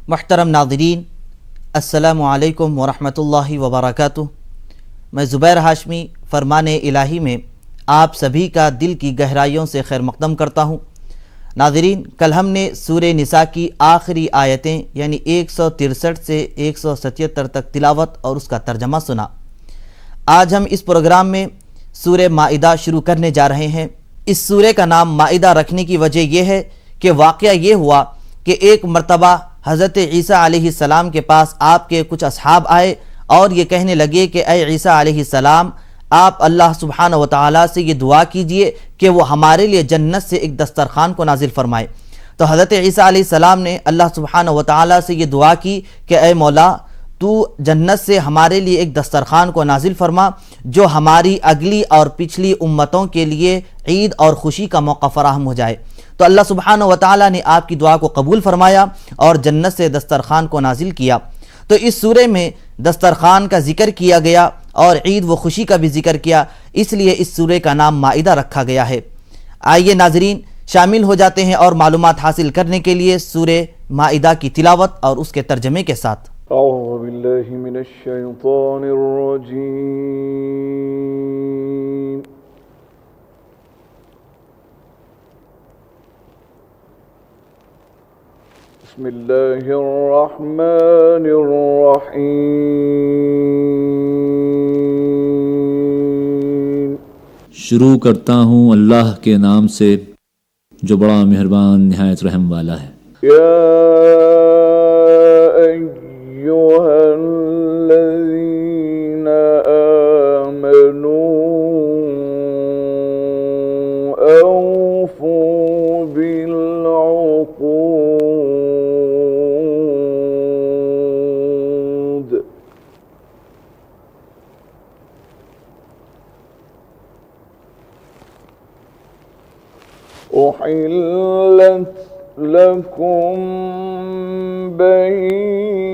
محترم नाज़रीन, अस्सलामु अलैकुम वरहमतुल्लाहि वबरकातुह। मैं ज़ुबैर हाशमी फ़रमान ए इलाही में आप सभी का दिल की गहराइयों से खैर मक़दम करता हूँ। नाज़रीन, कल हमने सूरह निसा की आखिरी आयतें यानी 163 से 177 तक तिलावत और उसका तर्जमा सुना। आज हम इस प्रोग्राम में सूरह माइदा शुरू करने जा रहे हैं। इस सूरह का नाम माइदा रखने की वजह यह है कि वाक़या ये हुआ कि एक मरतबा हज़रत ईसा अलैहिस्सलाम के पास आपके कुछ असहाब आए और ये कहने लगे कि ऐ ईसा अलैहिस्सलाम, आप अल्लाह सुब्हानहु व तआला से ये दुआ कीजिए कि वो हमारे लिए जन्नत से एक दस्तरखान को नाजिल फरमाए। तो हज़रत ईसा अलैहिस्सलाम ने अल्लाह सुब्हानहु व तआला से ये दुआ की कि ऐ मौला, तू जन्नत से हमारे लिए एक दस्तरखान को नाजिल फरमा जो हमारी अगली और पिछली उम्मतों के लिए ईद और ख़ुशी का मौका फराहम हो जाए। तो अल्लाह सुब्हानहु व तआला ने आपकी दुआ को कबूल फरमाया और जन्नत से दस्तरखान को नाजिल किया। तो इस सूरह में दस्तरखान का जिक्र किया गया और ईद व खुशी का भी जिक्र किया, इसलिए इस सूरह का नाम माइदा रखा गया है। आइए नाजरीन, शामिल हो जाते हैं और मालूमात हासिल करने के लिए सूरह माइदा की तिलावत और उसके तर्जमे के साथ। औज़ु बिल्लाहि मिनश शैतानिर रजीम। बिस्मिल्लाहिर रहमानिर रहीम। शुरू करता हूँ अल्लाह के नाम से जो बड़ा मेहरबान निहायत रहम वाला है। या अय्युहल्लज़ीना आमनू औफू बिल-उक़ूद। उहिल्लत लकुम बहीमतुल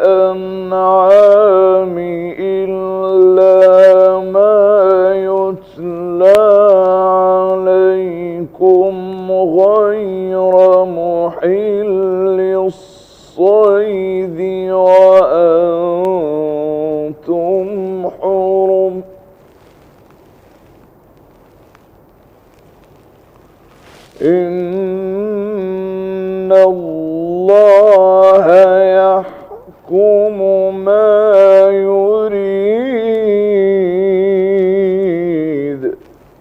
अन्आमि इल्ला मा युत्ला अलैकुम गैरा मुहिल्लिस सैदि व अंतुम हुरुम। इन्नल्लाह यहकुमु मा युरीद।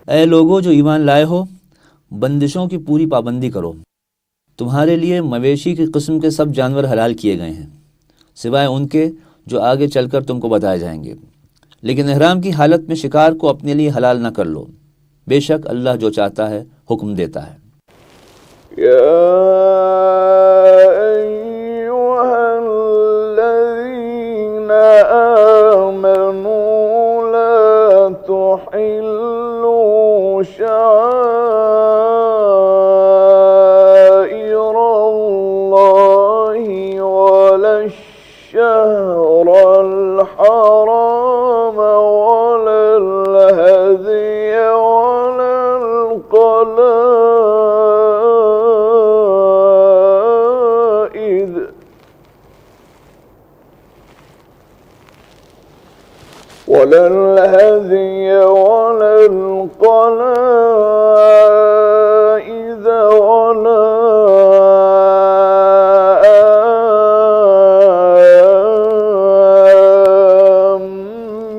ऐ लोगो जो ईमान लाए हो, बंदिशों की पूरी पाबंदी करो। तुम्हारे लिए मवेशी की किस्म के सब जानवर हलाल किए गए हैं सिवाय उनके जो आगे चलकर तुमको बताए जाएंगे। लेकिन इहराम की हालत में शिकार को अपने लिए हलाल न कर लो, बेशक अल्लाह जो चाहता है हुक्म देता है। या अय्युहल्लज़ीना आमनू ला तुहिल्लू शाइरल्लाहि वलश-शहरल हराम वलल हदिय वलल क़लाइद वलल हदिय वलल क़लाइद वला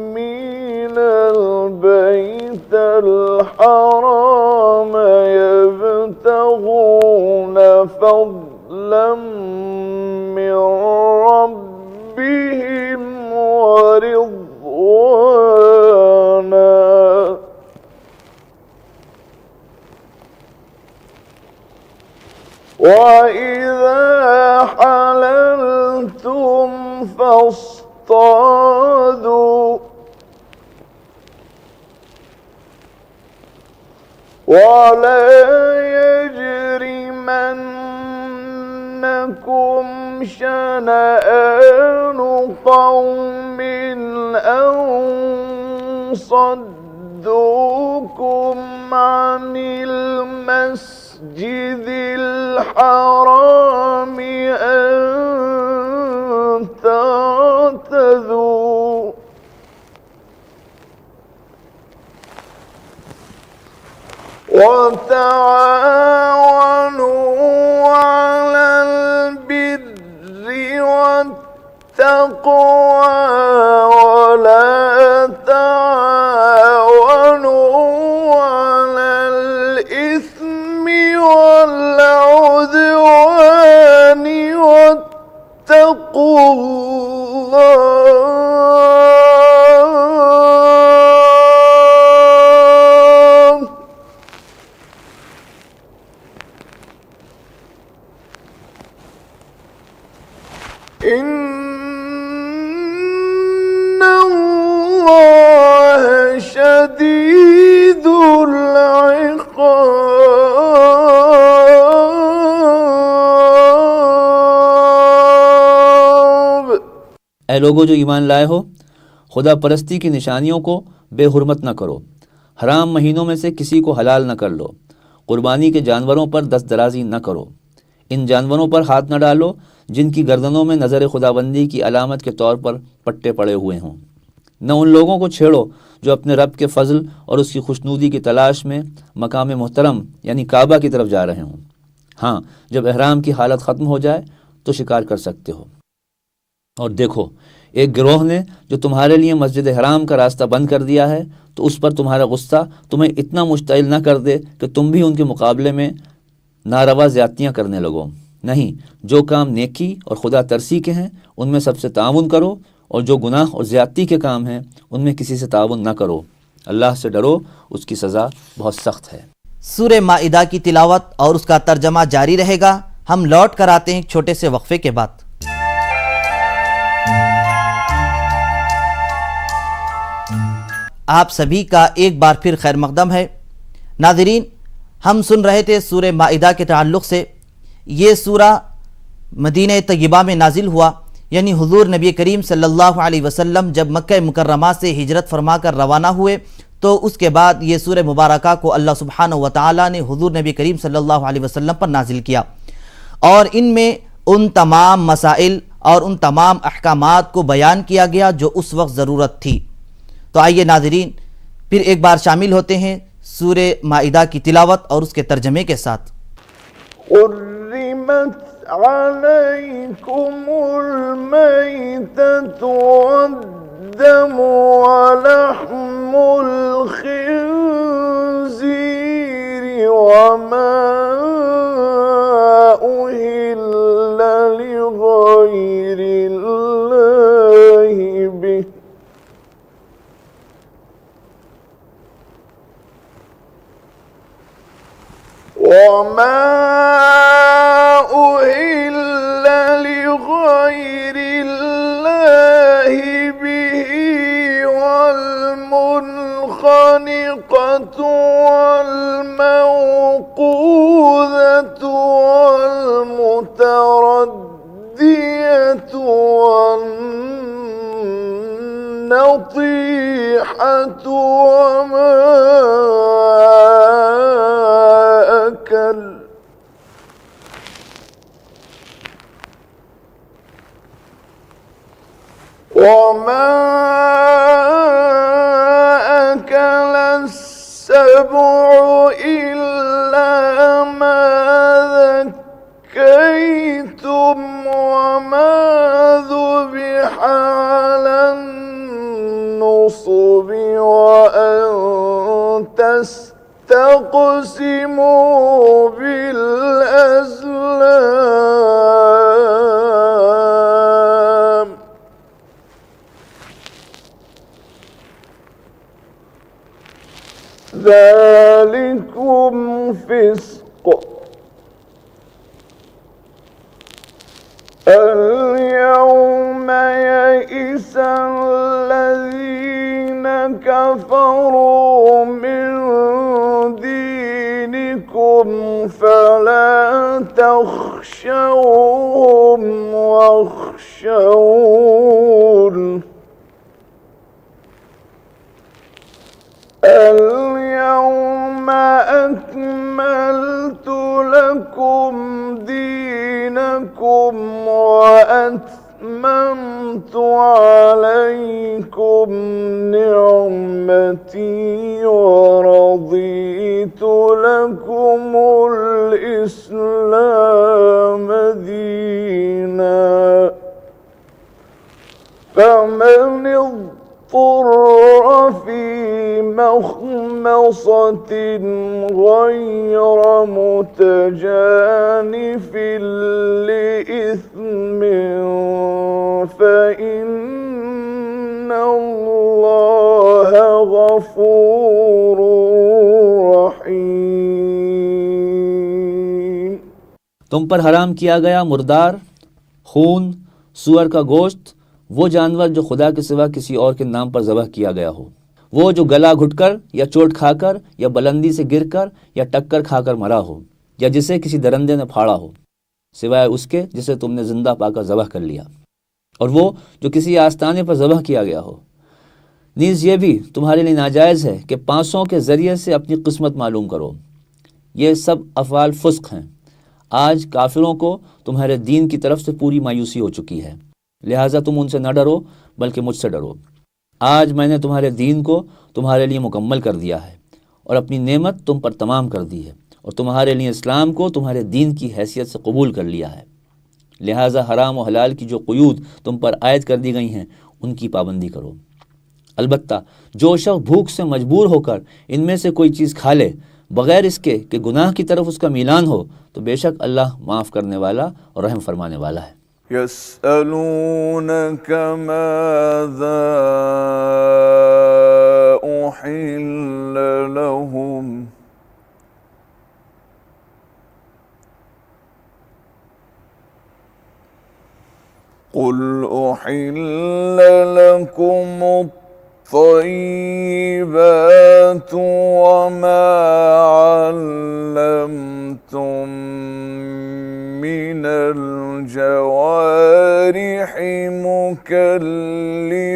आमीनल बैतल हराम यब्तगून फज़लन मिन रब्बिहिम व रिज़वाना। وَإِذَا حَلَلْتُمْ فَاصْطَادُوا وَلَا يَجْرِمَنَّكُمْ شَنَآنُ قَوْمٍ أَنْ صَدُّوكُمْ عَنِ الْمَسْجِدِ المسجد الحرام أن تعتدوا وتعاونوا على البر والتقوى ولا تعاونوا على الإثم والعدوان واتقوا الله إن الله شديد العقاب. اے لوگو جو ایمان لائے ہو، خدا پرستی کی نشانیوں کو بے حرمت نہ کرو، حرام مہینوں میں سے کسی کو حلال نہ کر لو، قربانی کے جانوروں پر دست درازی نہ کرو، ان جانوروں پر ہاتھ نہ ڈالو جن کی گردنوں میں نظر خدابندی کی علامت کے طور پر پٹے پڑے ہوئے ہوں، نہ ان لوگوں کو چھیڑو جو اپنے رب کے فضل اور اس کی خوشنودی کی تلاش میں مقام محترم یعنی کعبہ کی طرف جا رہے ہوں۔ ہاں، جب احرام کی حالت ختم ہو جائے تو شکار کر سکتے ہو۔ اور دیکھو، ایک گروہ نے جو تمہارے لیے مسجد حرام کا راستہ بند کر دیا ہے تو اس پر تمہارا غصہ تمہیں اتنا مشتعل نہ کر دے کہ تم بھی ان کے مقابلے میں ناروا زیادتیاں کرنے لگو۔ نہیں، جو کام نیکی اور خدا ترسی کے ہیں ان میں سب سے تعاون کرو، اور جو گناہ اور زیادتی کے کام ہیں ان میں کسی سے تعاون نہ کرو۔ اللہ سے ڈرو، اس کی سزا بہت سخت ہے۔ سورہ مائدہ کی تلاوت اور اس کا ترجمہ جاری رہے گا۔ ہم لوٹ کر آتے ہیں ایک چھوٹے سے وقفے کے بعد۔ آپ سبھی کا ایک بار پھر خیر مقدم ہے۔ ناظرین، ہم سن رہے تھے سورہ مائدہ کے تعلق سے۔ یہ سورہ مدینہ طیبہ میں نازل ہوا، یعنی حضور نبی کریم صلی اللہ علیہ وسلم جب مکہ مکرمہ سے ہجرت فرما کر روانہ ہوئے تو اس کے بعد یہ سورہ مبارکہ کو اللہ سبحانہ وتعالی نے حضور نبی کریم صلی اللہ علیہ وسلم پر نازل کیا، اور ان میں ان تمام مسائل اور ان تمام احکامات کو بیان کیا گیا جو اس وقت ضرورت تھی۔ تو آئیے ناظرین پھر ایک بار شامل ہوتے ہیں سورہ مائدہ کی تلاوت اور اس کے ترجمے کے ساتھ۔ حرمت عليكم الميتة والدم ولحم الخنزير وما أهل لغير الله به وما أهل لغير الله به والمنخنقة والموقوذة والمتردية والنطيحة وما أكل السبع إلا ما ذكيتم وما ذبح على النصب وأن تستقسموا بالأزلام ذلكم فسق اليوم يئس الذين كفروا من دينكم فلا تخشوهم واخشون اليوم أكملت أكملت لكم دينكم وأتممت عليكم نعمتي ورضيت لكم الإسلام دينا فمن اضطر في مخمصة غير متجانف لإثم فإن الله غفور رحيم۔ تم پر حرام کیا گیا مردار، خون، سور کا گوشت، وہ جانور جو خدا کے سوا کسی اور کے نام پر ذبح کیا گیا ہو، وہ جو گلا گھٹ کر یا چوٹ کھا کر یا بلندی سے گر کر یا ٹکر کھا کر مرا ہو، یا جسے کسی درندے نے پھاڑا ہو، سوائے اس کے جسے تم نے زندہ پا کر ذبح کر لیا، اور وہ جو کسی آستانے پر ذبح کیا گیا ہو۔ نیز یہ بھی تمہارے لیے ناجائز ہے کہ پانسوں کے ذریعے سے اپنی قسمت معلوم کرو۔ یہ سب افعال فسق ہیں۔ آج کافروں کو تمہارے دین کی طرف سے پوری مایوسی ہو چکی ہے، لہٰذا تم ان سے نہ ڈرو بلکہ مجھ سے ڈرو۔ آج میں نے تمہارے دین کو تمہارے لیے مکمل کر دیا ہے اور اپنی نعمت تم پر تمام کر دی ہے، اور تمہارے لیے اسلام کو تمہارے دین کی حیثیت سے قبول کر لیا ہے، لہٰذا حرام و حلال کی جو قیود تم پر عائد کر دی گئی ہیں ان کی پابندی کرو۔ البتہ جو شخص بھوک سے مجبور ہو کر ان میں سے کوئی چیز کھا لے بغیر اس کے کہ گناہ کی طرف اس کا میلان ہو، تو بے شک اللہ معاف کرنے والا اور رحم فرمانے والا ہے۔ يسألونك ماذا أحل لهم قل أحل لكم الطيبات وما علمتم من الجوارح مكلبين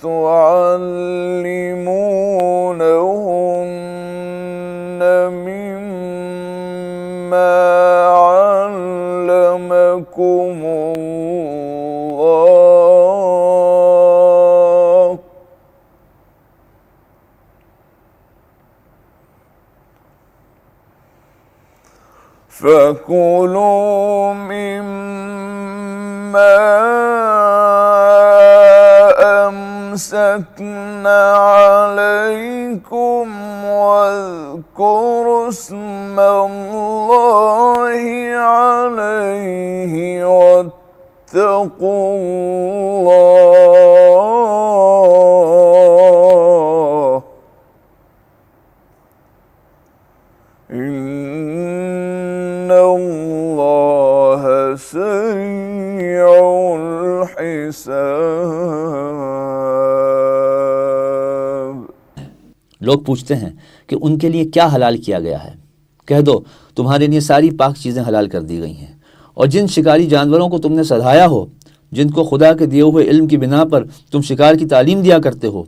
تعلمونهن مما علمكم الله فكلوا مما أمسكنا عليكم واذكروا اسم الله عليه واتقوا الله إن الله سريع الحساب۔ لوگ پوچھتے ہیں کہ ان کے لیے کیا حلال کیا گیا ہے؟ کہہ دو تمہارے لیے ساری پاک چیزیں حلال کر دی گئی ہیں، اور جن شکاری جانوروں کو تم نے سدھایا ہو، جن کو خدا کے دیے ہوئے علم کی بنا پر تم شکار کی تعلیم دیا کرتے ہو،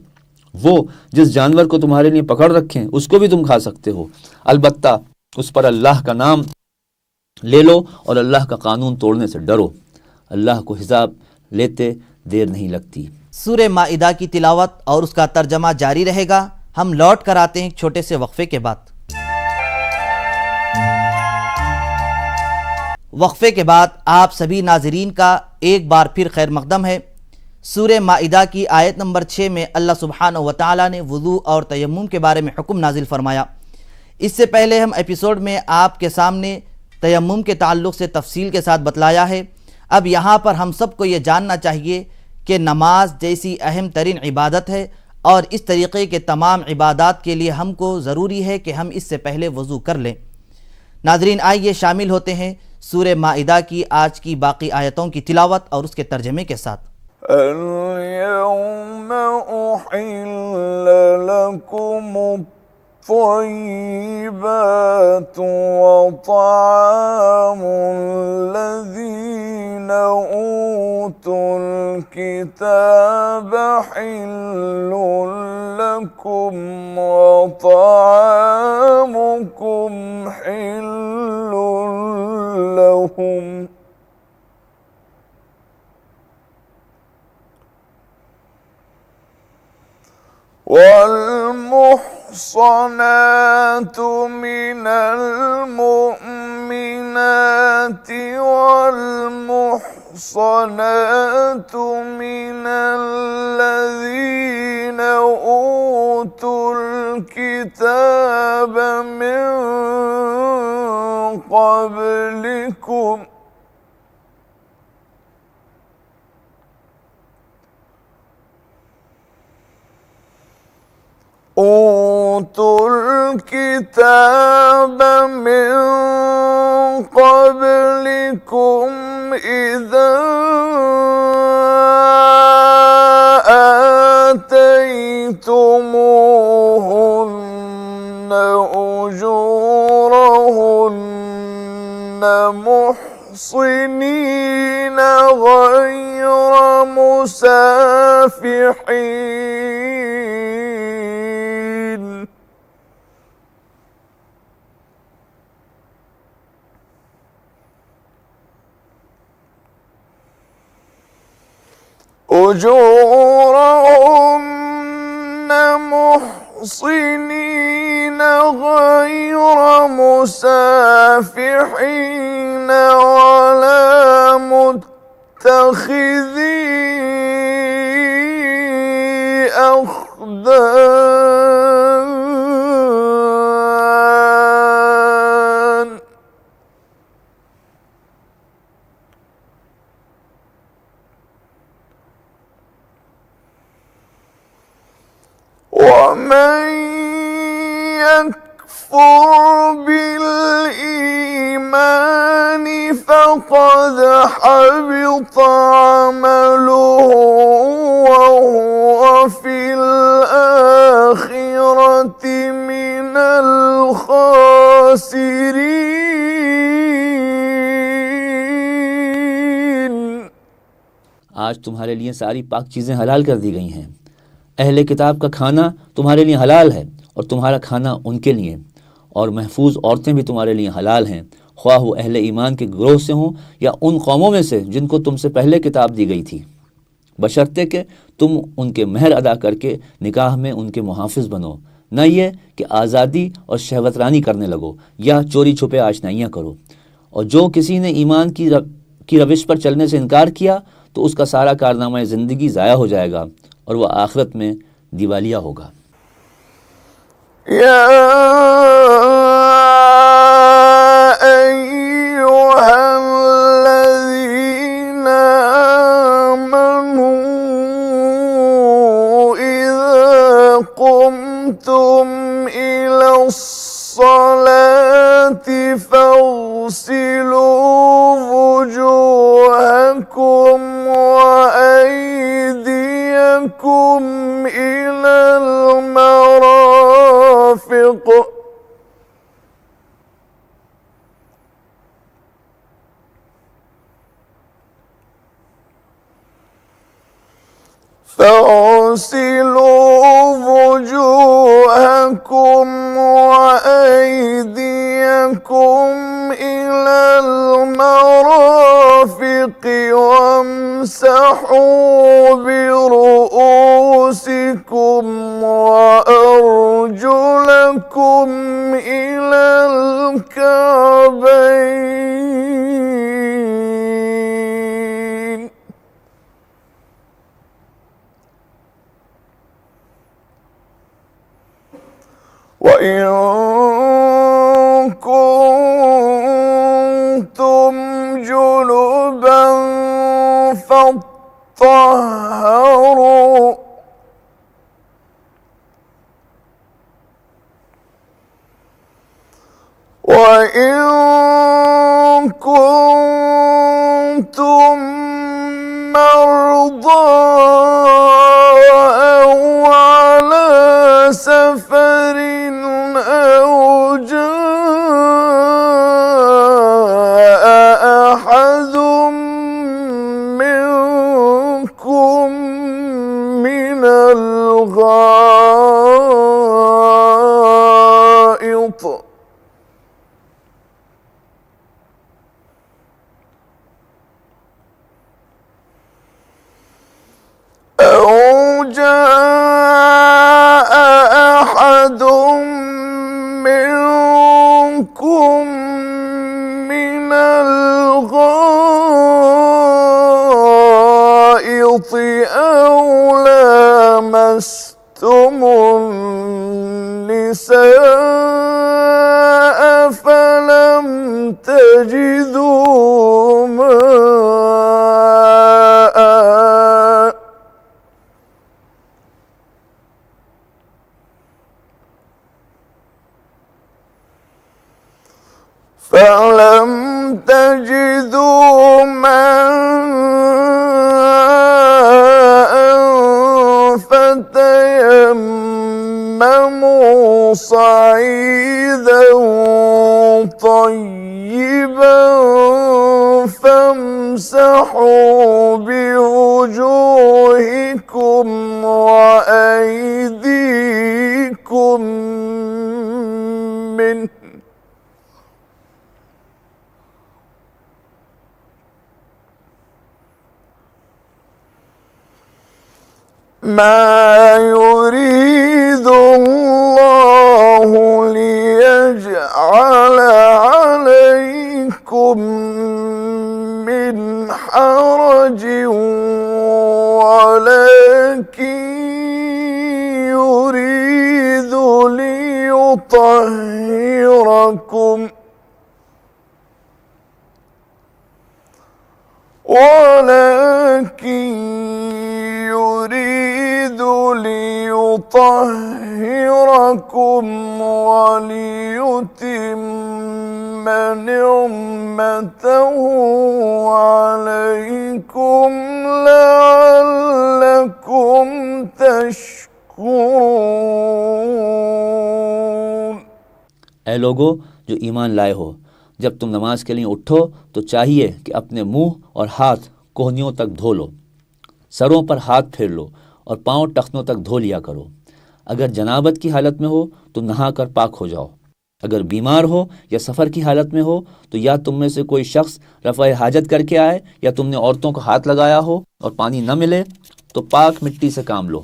وہ جس جانور کو تمہارے لیے پکڑ رکھیں اس کو بھی تم کھا سکتے ہو، البتہ اس پر اللہ کا نام لے لو اور اللہ کا قانون توڑنے سے ڈرو، اللہ کو حساب لیتے دیر نہیں لگتی۔ سورہ مائدہ کی تلاوت اور اس کا ترجمہ جاری رہے گا۔ ہم لوٹ کر آتے ہیں ایک چھوٹے سے وقفے کے بعد۔ وقفے کے بعد آپ سبھی ناظرین کا ایک بار پھر خیر مقدم ہے۔ سورہ مائدہ کی آیت نمبر 6 میں اللہ سبحانہ و تعالیٰ نے وضو اور تیمم کے بارے میں حکم نازل فرمایا۔ اس سے پہلے ہم ایپیسوڈ میں آپ کے سامنے تیمم کے تعلق سے تفصیل کے ساتھ بتلایا ہے۔ اب یہاں پر ہم سب کو یہ جاننا چاہیے کہ نماز جیسی اہم ترین عبادت ہے، اور اس طریقے کے تمام عبادات کے لیے ہم کو ضروری ہے کہ ہم اس سے پہلے وضو کر لیں۔ ناظرین آئیے شامل ہوتے ہیں سورہ مائدہ کی آج کی باقی آیتوں کی تلاوت اور اس کے ترجمے کے ساتھ۔ اليوم أحل لكم الطيبات وطعام الذين أوتوا الكتاب حل لكم وطعامكم حل لهم والمحصنات من المؤمنات والمحصنات من الذين أوتوا الكتاب من قبلكم أوتوا الكتاب من قبلكم إذا آتيتموهن أجورهن محصنين غير مسافحين أجورهن محصنين غير مسافحين ولا متخذي أخدان ومن يكفر بالإيمان فقد حبط عمله وهو في الآخرة من الخاسرين. आज तुम्हारे लिए सारी पाक चीज़ें हलाल कर दी गई हैं। अहले किताब का खाना तुम्हारे लिए हलाल है और तुम्हारा खाना उनके लिए, और महफूज औरतें भी तुम्हारे लिए हलाल हैं, ख्वाह वो अहले ईमान के ग्रोह से हों या उन कौमों में से जिनको तुमसे पहले किताब दी गई थी, बशर्ते कि तुम उनके महर अदा करके निकाह में उनके मुहाफिज बनो, न ये कि आज़ादी और शहवतरानी करने लगो या चोरी छुपे आशनाइयाँ करो। और जो किसी ने ईमान की रविश पर चलने से इनकार किया तो उसका सारा कारनामा ज़िंदगी ज़ाया हो जाएगा और वह आखिरत में दिवालिया होगा। या अय्युहल्लज़ीना आमनू इज़ा क़ुमतुम इलस्सलाति फ़ग़सिलू वुजूहकुम وأيديكم إلى المرافق فاغسلوا وجوهكم وأيديكم إلى المرافق وامسحوا برؤوسكم وأرجلكم إلى الكعبين وإن كنتم جنبا فاطهروا وإن كنتم مرضى أو على سفر أو جاء أحد منكم من الغائط من الغائط أو لامستم النساء فلم تجدوا ماء فتيمموا صعيدا طيبا فامسحوا بوجوهكم وأيديكم منه ما يريد الله ليجعل عليكم من حرج ولكن يريد ليطهركم وليتم نعمته عليكم لعلكم تشكرون۔ اے لوگو جو ایمان لائے ہو، جب تم نماز کے لیے اٹھو تو چاہیے کہ اپنے منہ اور ہاتھ کوہنیوں تک دھو لو، سروں پر ہاتھ پھیر لو اور پاؤں ٹخنوں تک دھو لیا کرو۔ اگر جنابت کی حالت میں ہو تو نہا کر پاک ہو جاؤ۔ اگر بیمار ہو یا سفر کی حالت میں ہو تو یا تم میں سے کوئی شخص رفع حاجت کر کے آئے یا تم نے عورتوں کو ہاتھ لگایا ہو اور پانی نہ ملے تو پاک مٹی سے کام لو،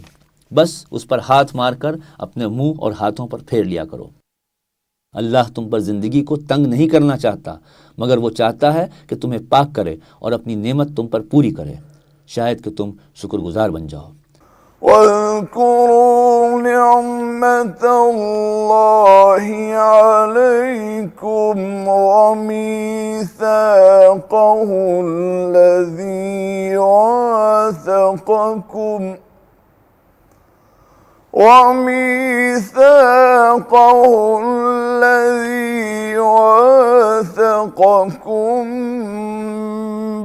بس اس پر ہاتھ مار کر اپنے منہ اور ہاتھوں پر پھیر لیا کرو۔ اللہ تم پر زندگی کو تنگ نہیں کرنا چاہتا، مگر وہ چاہتا ہے کہ تمہیں پاک کرے اور اپنی نعمت تم پر پوری کرے، شاید کہ تم شکر گزار بن جاؤ۔ واذكروا نعمة الله عليكم وميثاقه الذي واثقكم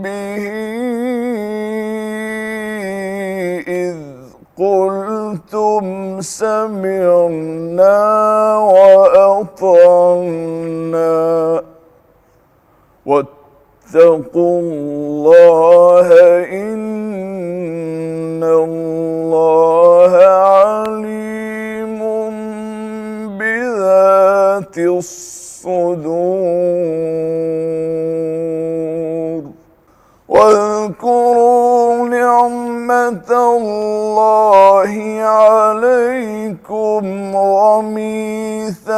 به إذ قلتم سمعنا وأطعنا واتقوا الله إن الله عليم بذات الصدور۔ واذكروا نعمة الله عليكم وميثاقه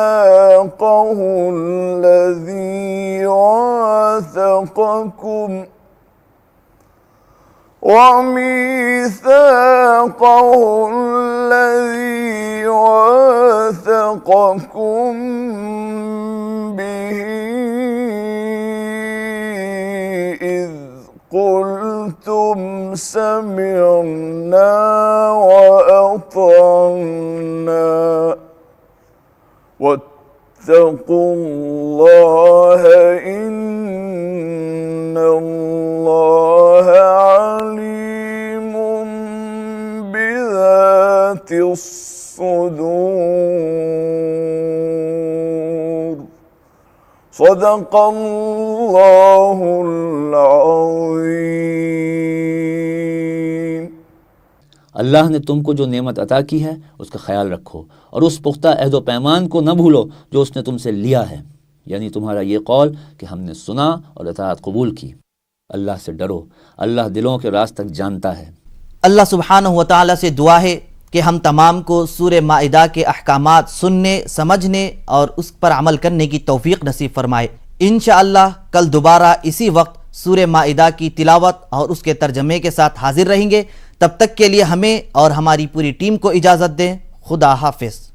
الذي واثقكم به إذ قلتم سمعنا وأطعنا واتقوا الله إن الله عليم بذات الصدور۔ صدق الله العظيم۔ اللہ نے تم کو جو نعمت عطا کی ہے اس کا خیال رکھو اور اس پختہ عہد و پیمان کو نہ بھولو جو اس نے تم سے لیا ہے، یعنی تمہارا یہ قول کہ ہم نے سنا اور اطاعت قبول کی۔ اللہ سے ڈرو، اللہ دلوں کے راز تک جانتا ہے۔ اللہ سبحانہ و تعالیٰ سے دعا ہے کہ ہم تمام کو سورہ مائدہ کے احکامات سننے، سمجھنے اور اس پر عمل کرنے کی توفیق نصیب فرمائے۔ انشاءاللہ کل دوبارہ اسی وقت سورہ مائدہ کی تلاوت اور اس کے ترجمے کے ساتھ حاضر رہیں گے۔ تب تک کے لیے ہمیں اور ہماری پوری ٹیم کو اجازت دیں۔ خدا حافظ۔